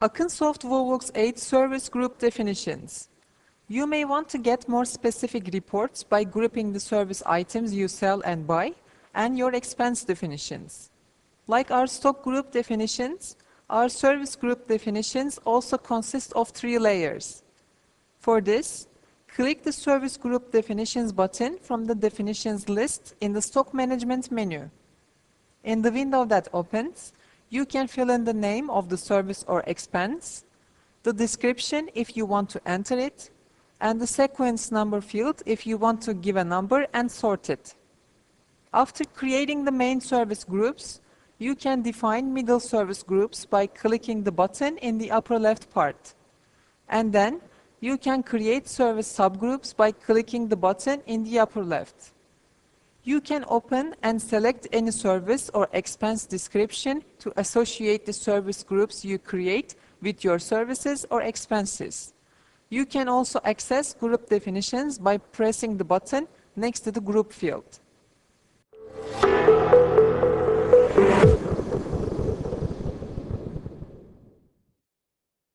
AKINSOFT WOLVOX 8 Service Group Definitions. You may want to get more specific reports by grouping the service items you sell and buy and your expense definitions. Like our stock group definitions, our service group definitions also consist of 3 layers. For this, click the Service Group Definitions button from the Definitions list in the Stock Management menu. In the window that opens, you can fill in the name of the service or expense, the description if you want to enter it, and the sequence number field if you want to give a number and sort it. After creating the main service groups, you can define middle service groups by clicking the button in the upper left part. And then, you can create service subgroups by clicking the button in the upper left. You can open and select any service or expense description to associate the service groups you create with your services or expenses. You can also access group definitions by pressing the button next to the group field.